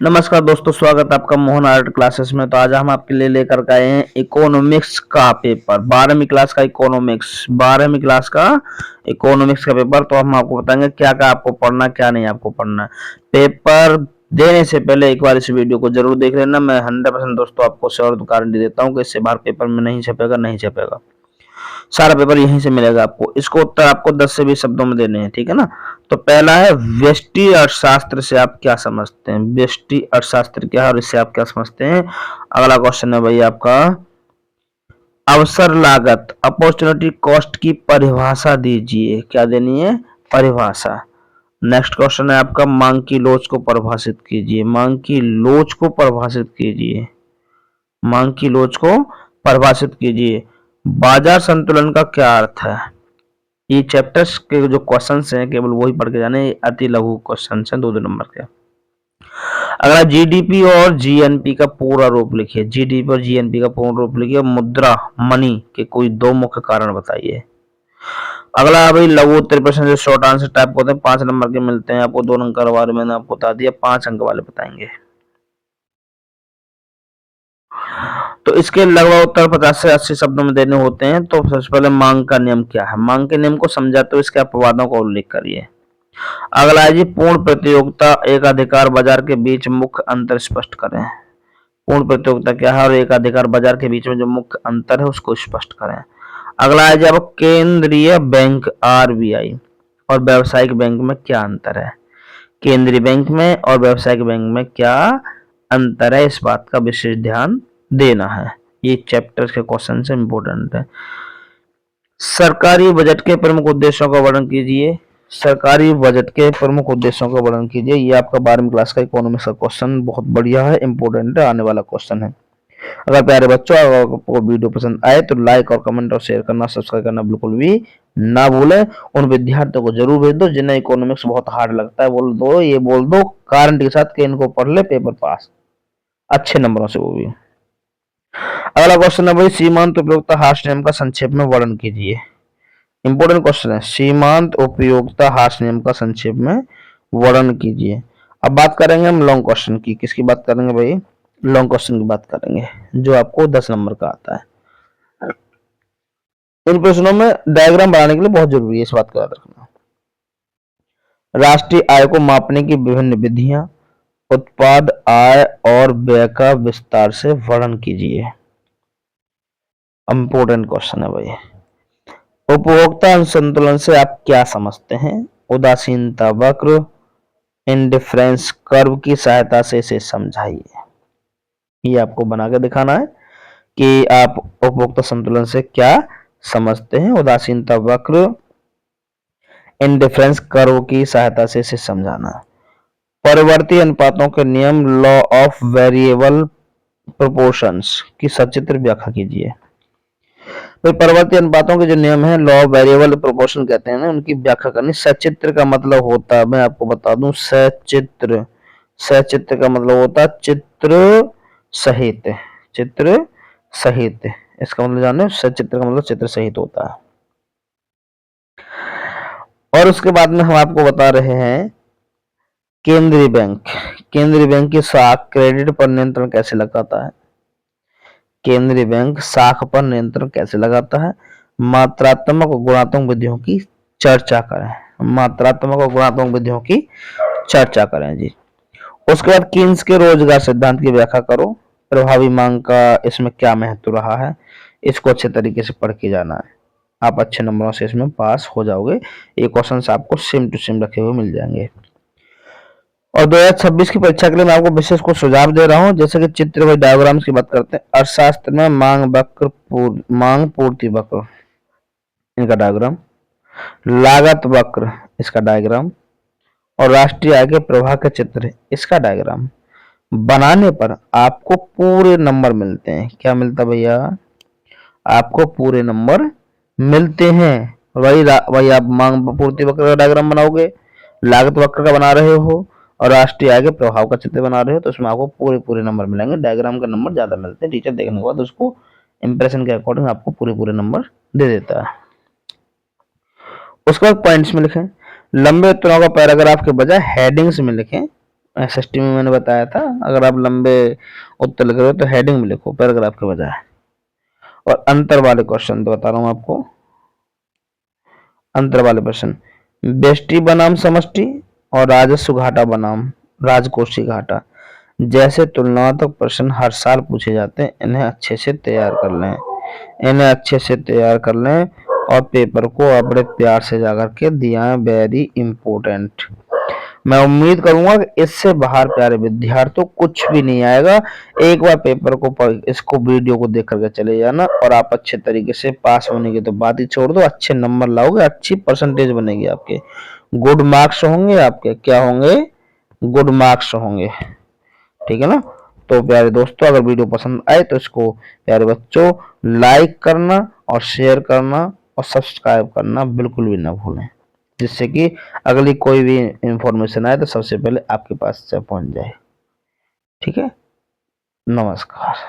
नमस्कार दोस्तों, स्वागत है आपका मोहन आर्ट क्लासेस में। तो आज हम आपके लिए लेकर के आए हैं इकोनॉमिक्स का पेपर, 12वीं क्लास का इकोनॉमिक्स का पेपर। तो हम आपको बताएंगे क्या क्या आपको पढ़ना, क्या नहीं आपको पढ़ना। पेपर देने से पहले एक बार इस वीडियो को जरूर देख लेना। मैं 100% दोस्तों आपको श्योर गारंटी देता हूँ कि इससे बाहर पेपर में नहीं छपेगा। सारा पेपर यहीं से मिलेगा आपको। इसको उत्तर आपको 10 से 20 शब्दों में देने हैं, ठीक है ना। तो पहला है, व्यष्टि अर्थशास्त्र से आप क्या समझते हैं। व्यष्टि अर्थशास्त्र क्या है और इससे आप क्या समझते हैं। अगला क्वेश्चन है भाई आपका, अवसर लागत अपॉर्चुनिटी कॉस्ट की परिभाषा दीजिए। क्या देनी है, परिभाषा। नेक्स्ट क्वेश्चन है आपका, मांग की लोच को परिभाषित कीजिए। मांग की लोच को परिभाषित कीजिए। मांग की लोच को परिभाषित कीजिए। बाजार संतुलन का क्या अर्थ है। ये चैप्टर्स के जो क्वेश्चंस हैं केवल वही पढ़ के जाने, अति लघु क्वेश्चंस हैं, 2 नंबर के। अगला, जीडीपी और जीएनपी का पूरा रूप लिखिए। जीडीपी और जीएनपी का पूर्ण रूप लिखिए। मुद्रा, मनी के कोई 2 मुख्य कारण बताइए। अगला भाई, लघु उत्तर प्रश्न जो शॉर्ट आंसर टाइप होते हैं, 5 नंबर के मिलते हैं आपको। 2 अंक का बारे में मैंने आपको बता दिया, 5 अंक वाले बताएंगे। तो इसके लगभग उत्तर 50 से 80 शब्दों में देने होते हैं। तो सबसे पहले मांग का नियम क्या है। मांग के नियम को समझाते हुए इसके अपवादों का उल्लेख करिए। अगला है जी, पूर्ण प्रतियोगिता एकाधिकार बाजार के बीच मुख्य अंतर स्पष्ट करें। पूर्ण प्रतियोगिता क्या है और एकाधिकार बाजार के बीच में जो मुख्य अंतर है उसको स्पष्ट करें। अगला है जी, अब केंद्रीय बैंक आरबीआई और व्यावसायिक बैंक में क्या अंतर है। केंद्रीय बैंक में और व्यावसायिक बैंक में क्या अंतर है, इस बात का विशेष ध्यान देना है। ये चैप्टर के क्वेश्चन से इंपोर्टेंट है। सरकारी बजट के प्रमुख उद्देश्यों का वर्णन कीजिए। सरकारी बजट के प्रमुख उद्देश्यों का वर्णन कीजिए। ये आपका 12वीं क्लास का इकोनॉमिक्स का क्वेश्चन बहुत बढ़िया है, इंपोर्टेंट है, आने वाला क्वेश्चन है। अगर प्यारे बच्चों अगर आपको वीडियो पसंद आए तो लाइक और कमेंट और शेयर करना, सब्सक्राइब करना बिल्कुल भी ना भूलें। उन विद्यार्थियों को जरूर भेज दो जिन्हें इकोनॉमिक्स बहुत हार्ड लगता है। बोल दो गारंटी के साथ कि इनको पढ़ ले, पेपर पास अच्छे नंबरों से, वो भी। अगला क्वेश्चन है भाई, सीमांत उपयोगिता हार्स नियम का संक्षेप में वर्णन कीजिए। इंपोर्टेंट क्वेश्चन है, सीमांत उपयोगिता हार्स नियम का संक्षेप में वर्णन कीजिए। अब बात करेंगे हम लॉन्ग क्वेश्चन की। किसकी बात करेंगे भाई, लॉन्ग क्वेश्चन की बात करेंगे जो आपको 10 नंबर का आता है। इन प्रश्नों में डायग्राम बनाने के लिए बहुत जरूरी है, इस बात का याद रखना। राष्ट्रीय आय को मापने की विभिन्न विधियां, उत्पाद आय और व्यय का विस्तार से वर्णन कीजिए। इंपोर्टेंट क्वेश्चन है भाई। उपभोक्ता असंतुलन से आप क्या समझते हैं। उदासीनता वक्र, इंडिफरेंस कर्व की सहायता से इसे समझाइए। ये आपको बना के दिखाना है कि आप उपभोक्ता संतुलन से क्या समझते हैं। उदासीनता वक्र, इंडिफरेंस कर्व की सहायता से इसे समझाना। परिवर्ती अनुपातों के नियम, लॉ ऑफ वेरिएबल प्रोपोर्शंस की सचित्र व्याख्या कीजिए। तो परिवर्ती अनुपातों के जो नियम है, लॉ ऑफ वेरिएबल प्रोपोर्शन कहते हैं ना, उनकी व्याख्या करनी। सचित्र का मतलब होता है, मैं आपको बता दूं, सचित्र। सचित्र का मतलब होता है चित्र सहित। चित्र सहित, इसका मतलब जाने, सचित्र का मतलब चित्र सहित होता है। और उसके बाद में हम आपको बता रहे हैं केंद्रीय बैंक। केंद्रीय बैंक की साख क्रेडिट पर नियंत्रण कैसे लगाता है। केंद्रीय बैंक साख पर नियंत्रण कैसे लगाता है। मात्रात्मक और गुणात्मक विधियों की चर्चा करें। मात्रात्मक और गुणात्मक विधियों की चर्चा करें जी। उसके बाद कीन्स के रोजगार सिद्धांत की व्याख्या करो। प्रभावी मांग का इसमें क्या महत्व रहा है, इसको अच्छे तरीके से पढ़ के जाना है। आप अच्छे नंबरों से इसमें पास हो जाओगे। ये क्वेश्चन आपको सेम टू सेम रखे हुए मिल जाएंगे। और 2026 की परीक्षा के लिए मैं आपको विशेष कुछ सुझाव दे रहा हूं, जैसे कि चित्र व डायग्राम्स की बात करते हैं। अर्थशास्त्र में मांग पूर्ति वक्र, इनका डायग्राम, लागत वक्र, इसका डायग्राम, और राष्ट्रीय आय के प्रवाह का चित्र, इसका डायग्राम बनाने पर आपको पूरे नंबर मिलते हैं। क्या मिलता है भैया, आपको पूरे नंबर मिलते हैं। वही आप मांग पूर्ति वक्र का डायग्राम बनाओगे, लागत वक्र का बना रहे हो और राष्ट्रीय आय के प्रभाव का चित्र बना रहे हो, तो उसमें आपको पूरे नंबर मिलेंगे। डायग्राम का नंबर ज्यादा मिलते हैं। टीचर देखने के बाद उसको इंप्रेशन के अकॉर्डिंग आपको पूरे नंबर दे देता है। उसके बाद पॉइंट्स में लिखें। लंबे उत्तरों का पैराग्राफ के बजाय हेडिंग्स में लिखें। एसएसटी में मैंने बताया था, अगर आप लंबे उत्तर लिख रहे हो तो हेडिंग में लिखो पैराग्राफ के बजाय। और अंतर वाले क्वेश्चन तो बता रहा हूं आपको, अंतर वाले प्रश्न, व्यष्टि बनाम समष्टि और राजस्व घाटा बनाम राजकोषीय घाटा जैसे तुलनात्मक प्रश्न हर साल पूछे जाते हैं। इन्हें अच्छे से तैयार कर लें, इन्हें अच्छे से तैयार कर लें और पेपर को बड़े प्यार से जाकर के दिया है, वेरी इंपॉर्टेंट। मैं उम्मीद करूंगा कि इससे बाहर प्यारे विद्यार्थियों कुछ भी नहीं आएगा। एक बार पेपर को इसको वीडियो को देख करके चले जाना और आप अच्छे तरीके से पास होने की तो बात ही छोड़ दो, अच्छे नंबर लाओगे, अच्छी परसेंटेज बनेगी आपके, गुड मार्क्स होंगे आपके, क्या होंगे, गुड मार्क्स होंगे। ठीक है ना। तो प्यारे दोस्तों, अगर वीडियो पसंद आए तो इसको प्यारे बच्चों लाइक करना और शेयर करना और सब्सक्राइब करना बिल्कुल भी ना भूलें, जिससे कि अगली कोई भी इंफॉर्मेशन आए तो सबसे पहले आपके पास से पहुंच जाए। ठीक है, नमस्कार।